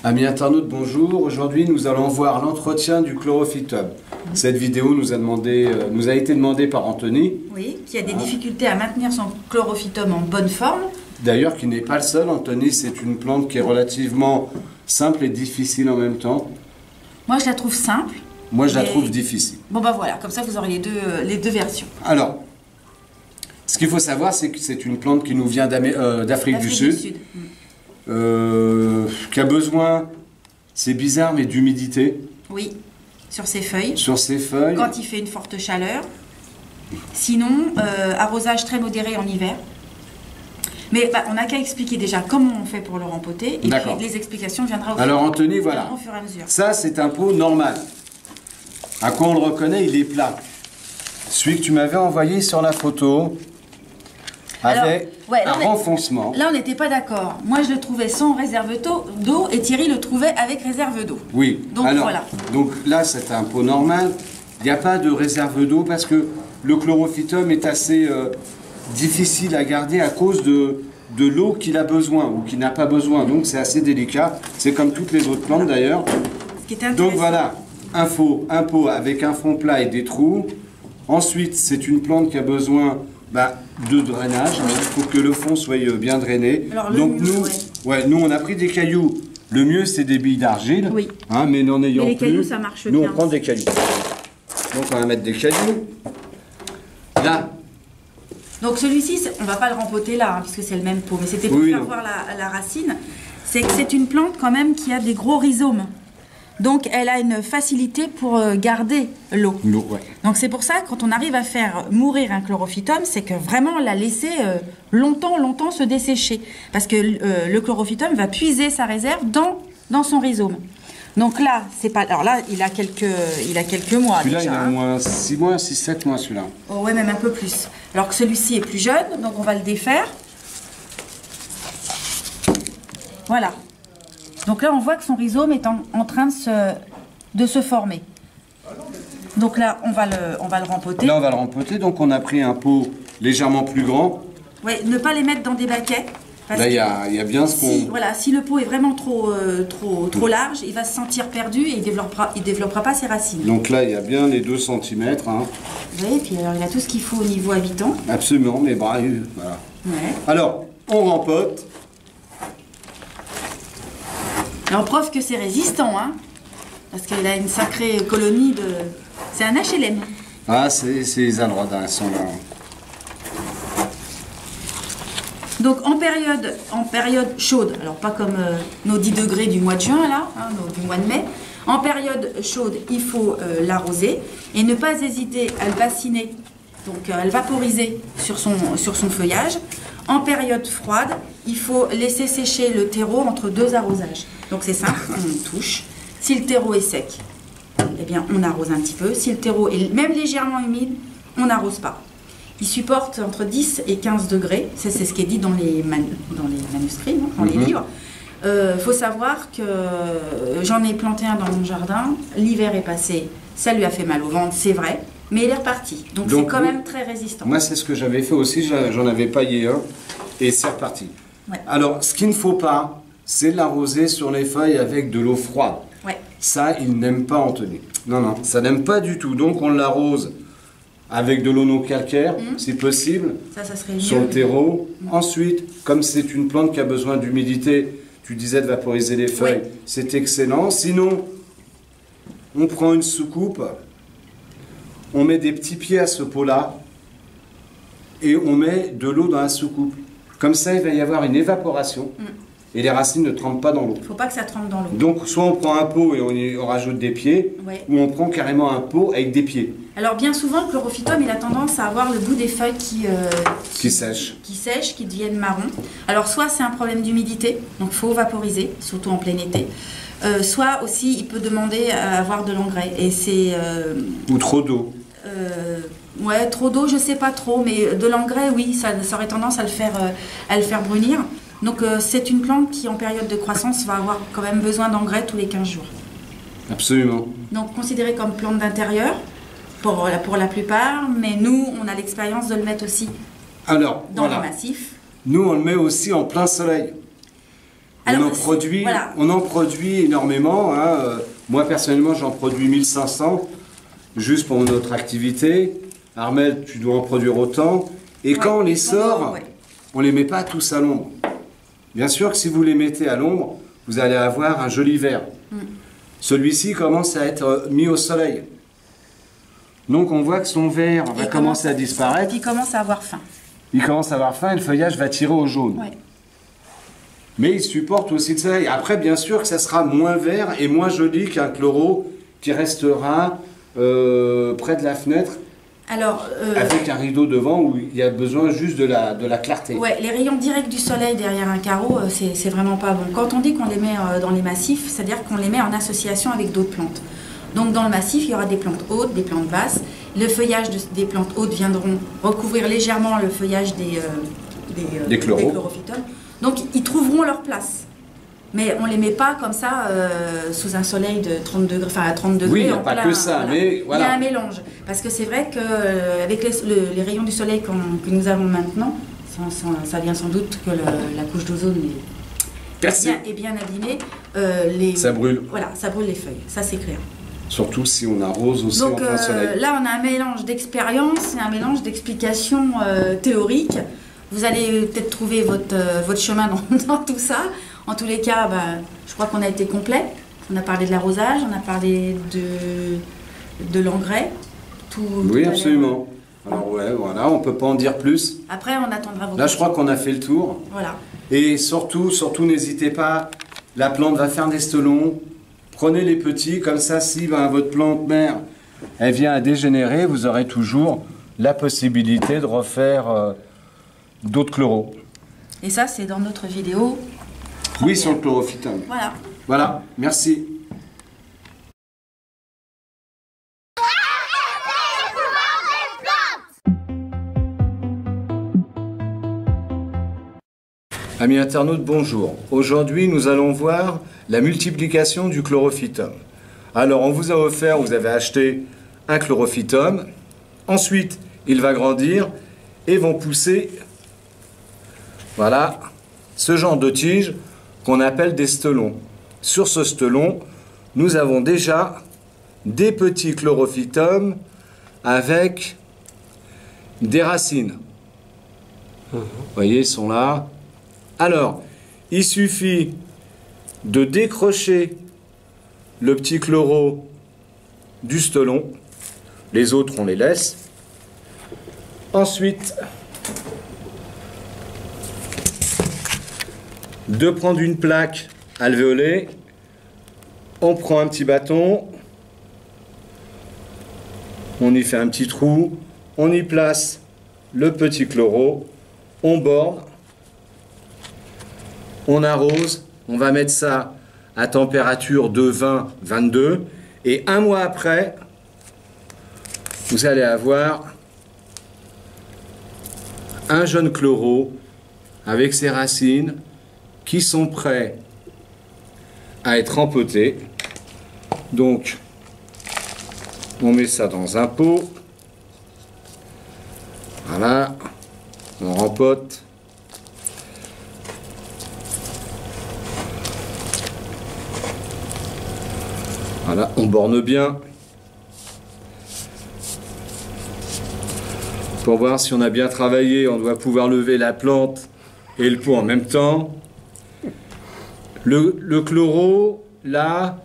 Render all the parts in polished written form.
Amis internautes, bonjour. Aujourd'hui, nous allons voir l'entretien du chlorophytum. Cette vidéo nous a été demandée par Anthony. Oui, qui a des difficultés à maintenir son chlorophytum en bonne forme. D'ailleurs, qui n'est pas le seul. Anthony, c'est une plante qui est relativement simple et difficile en même temps. Moi, je la trouve simple. Moi, je la trouve difficile. Bon, bah voilà, comme ça, vous aurez les deux versions. Alors, ce qu'il faut savoir, c'est que c'est une plante qui nous vient d'Afrique du Sud. Qui a besoin, c'est bizarre, mais d'humidité. Oui, sur ses feuilles. Sur ses feuilles. Quand il fait une forte chaleur. Sinon, arrosage très modéré en hiver. Mais bah, on n'a qu'à expliquer déjà comment on fait pour le rempoter. Et puis les explications viendront Alors Anthony, voilà. Au fur et à mesure. Ça, c'est un pot normal. À quoi on le reconnaît, il est plat. Celui que tu m'avais envoyé sur la photo avait un renfoncement. Là, on n'était pas d'accord. Moi, je le trouvais sans réserve d'eau et Thierry le trouvait avec réserve d'eau. Oui. Donc alors, voilà. Donc là, c'est un pot normal. Il n'y a pas de réserve d'eau parce que le chlorophytum est assez difficile à garder à cause de l'eau qu'il a besoin ou qu'il n'a pas besoin. Donc c'est assez délicat. C'est comme toutes les autres plantes d'ailleurs. Donc voilà, un pot avec un fond plat et des trous. Ensuite, c'est une plante qui a besoin de drainage. Il faut que le fond soit bien drainé. Alors, donc nous, on a pris des cailloux. Le mieux, c'est des billes d'argile. Oui. Hein, mais n'en ayant plus, cailloux, ça marche nous, bien. on prend des cailloux. Donc on va mettre des cailloux. Là. Donc celui-ci, on ne va pas le rempoter là, hein, puisque c'est le même pot. Mais c'était pour faire voir la racine. C'est que c'est une plante quand même qui a des gros rhizomes. Donc elle a une facilité pour garder l'eau. Donc c'est pour ça que quand on arrive à faire mourir un chlorophytum, c'est que vraiment la laisser longtemps se dessécher. Parce que le chlorophytum va puiser sa réserve dans son rhizome. Donc là, c'est pas. Alors là, il a quelques mois. Celui-là, déjà, il a au moins 6 mois, 6-7 mois celui-là. Oh ouais, même un peu plus. Alors que celui-ci est plus jeune, donc on va le défaire. Voilà. Donc là, on voit que son rhizome est en train de se former. Donc là, on va le rempoter. Là, on va le rempoter. Donc on a pris un pot légèrement plus grand. Oui, ne pas les mettre dans des baquets. Là, il y a bien ce qu'on... Voilà, si le pot est vraiment trop large, il va se sentir perdu et il développera pas ses racines. Donc là, il y a bien les 2 cm. Hein. Oui, et puis alors, il a tout ce qu'il faut au niveau habitant. Absolument, mes bras, voilà. Ouais. Alors, on rempote. Alors, preuve que c'est résistant, hein, parce qu'il a une sacrée colonie de... C'est un HLM. Ah, c'est les alrodas, sont là. Donc en période chaude, alors pas comme nos 10 degrés du mois de juin là, hein, du mois de mai, en période chaude il faut l'arroser et ne pas hésiter à le bassiner, donc à le vaporiser sur son feuillage. En période froide, il faut laisser sécher le terreau entre 2 arrosages. Donc c'est simple, on touche. Si le terreau est sec, eh bien on arrose un petit peu. Si le terreau est même légèrement humide, on n'arrose pas. Il supporte entre 10 et 15 degrés, c'est ce qui est dit dans les manuscrits, non, dans les livres. Faut savoir que j'en ai planté un dans mon jardin, l'hiver est passé, ça lui a fait mal au ventre, c'est vrai, mais il est reparti. Donc c'est quand même très résistant. Moi, c'est ce que j'avais fait aussi, j'en avais paillé un, et c'est reparti. Ouais. Alors, ce qu'il ne faut pas, c'est l'arroser sur les feuilles avec de l'eau froide. Ouais. Ça, il n'aime pas Anthony. Non, ça n'aime pas du tout. Donc, on l'arrose avec de l'eau non calcaire, si possible, ça serait sur le terreau. Ensuite, comme c'est une plante qui a besoin d'humidité, tu disais de vaporiser les feuilles, c'est excellent. Sinon, on prend une soucoupe, on met des petits pieds à ce pot-là, et on met de l'eau dans la soucoupe. Comme ça, il va y avoir une évaporation, et les racines ne trempent pas dans l'eau. Il ne faut pas que ça trempe dans l'eau. Donc, soit on prend un pot et on rajoute des pieds, ou on prend carrément un pot avec des pieds. Alors bien souvent, le chlorophytum, il a tendance à avoir le bout des feuilles qui sèchent, qui deviennent marron. Alors soit c'est un problème d'humidité, donc il faut vaporiser, surtout en plein été. Soit aussi, il peut demander à avoir de l'engrais. Et c'est... ou trop d'eau. Ouais, trop d'eau, je sais pas trop, mais de l'engrais, oui, ça aurait tendance à le faire brunir. Donc c'est une plante qui, en période de croissance, va avoir quand même besoin d'engrais tous les 15 jours. Absolument. Donc considérée comme plante d'intérieur. pour la plupart, mais nous, on a l'expérience de le mettre aussi alors, dans le massif. Nous, on le met aussi en plein soleil. Alors, on en produit énormément. Hein. Moi, personnellement, j'en produis 1500, juste pour notre activité. Armel, tu dois en produire autant. Et quand on les sort, on ne les met pas tous à l'ombre. Bien sûr que si vous les mettez à l'ombre, vous allez avoir un joli vert. Celui-ci commence à être mis au soleil. Donc on voit que son vert va commencer à disparaître. Il commence à avoir faim. Il commence à avoir faim et le feuillage va tirer au jaune. Ouais. Mais il supporte aussi le soleil. Après, bien sûr que ça sera moins vert et moins joli qu'un chloro qui restera près de la fenêtre. Alors, avec un rideau devant où il y a besoin juste de la clarté. Ouais, les rayons directs du soleil derrière un carreau, c'est vraiment pas bon. Quand on dit qu'on les met dans les massifs, c'est-à-dire qu'on les met en association avec d'autres plantes. Donc dans le massif, il y aura des plantes hautes, des plantes basses. Le feuillage des plantes hautes viendront recouvrir légèrement le feuillage des chlorophytomes. Donc ils trouveront leur place. Mais on ne les met pas comme ça sous un soleil de 30 degrés, enfin à 30 degrés. Oui, il n'y a pas que ça, voilà. Mais voilà. Il y a un mélange. Parce que c'est vrai qu'avec les rayons du soleil que nous avons maintenant, ça vient sans doute que la couche d'ozone est bien abîmée. Ça brûle. Voilà, ça brûle les feuilles, ça c'est clair. Surtout si on arrose aussi en plein soleil. Là, on a un mélange d'expérience et un mélange d'explications théoriques. Vous allez peut-être trouver votre chemin dans tout ça. En tous les cas, je crois qu'on a été complet. On a parlé de l'arrosage, on a parlé de l'engrais. Oui, absolument. Alors ouais, voilà, on ne peut pas en dire plus. Après, on attendra vos questions. Là, je crois qu'on a fait le tour. Voilà. Et surtout, n'hésitez pas, la plante va faire des stolons. Prenez les petits, comme ça, si votre plante mère elle vient à dégénérer, vous aurez toujours la possibilité de refaire d'autres chloros. Et ça, c'est dans notre vidéo. Oui, sur le chlorophytum. Voilà. Voilà, merci. Amis internautes, bonjour. Aujourd'hui, nous allons voir la multiplication du chlorophytum. Alors, on vous a offert, vous avez acheté un chlorophytum. Ensuite, il va grandir et vont pousser, voilà, ce genre de tiges qu'on appelle des stolons. Sur ce stolon, nous avons déjà des petits chlorophytums avec des racines. Vous voyez, ils sont là. Alors, il suffit de décrocher le petit chloro du stolon. Les autres, on les laisse. Ensuite, de prendre une plaque alvéolée. On prend un petit bâton. On y fait un petit trou. On y place le petit chloro. On borde. On arrose, on va mettre ça à température de 20-22 et un mois après, vous allez avoir un jeune chloro avec ses racines qui sont prêts à être empotés. Donc, on met ça dans un pot. Voilà, on rempote. Voilà, on borne bien pour voir si on a bien travaillé. On doit pouvoir lever la plante et le pot en même temps. Le chloro, là,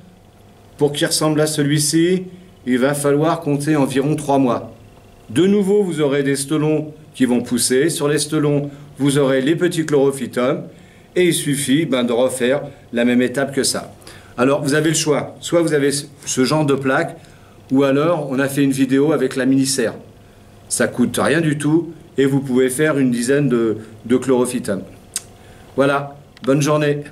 pour qu'il ressemble à celui-ci, il va falloir compter environ 3 mois. De nouveau, vous aurez des stolons qui vont pousser. Sur les stolons, vous aurez les petits chlorophytums et il suffit de refaire la même étape que ça. Alors, vous avez le choix. Soit vous avez ce genre de plaque, ou alors on a fait une vidéo avec la mini-serre. Ça coûte rien du tout, et vous pouvez faire une dizaine de chlorophytums. Voilà, bonne journée.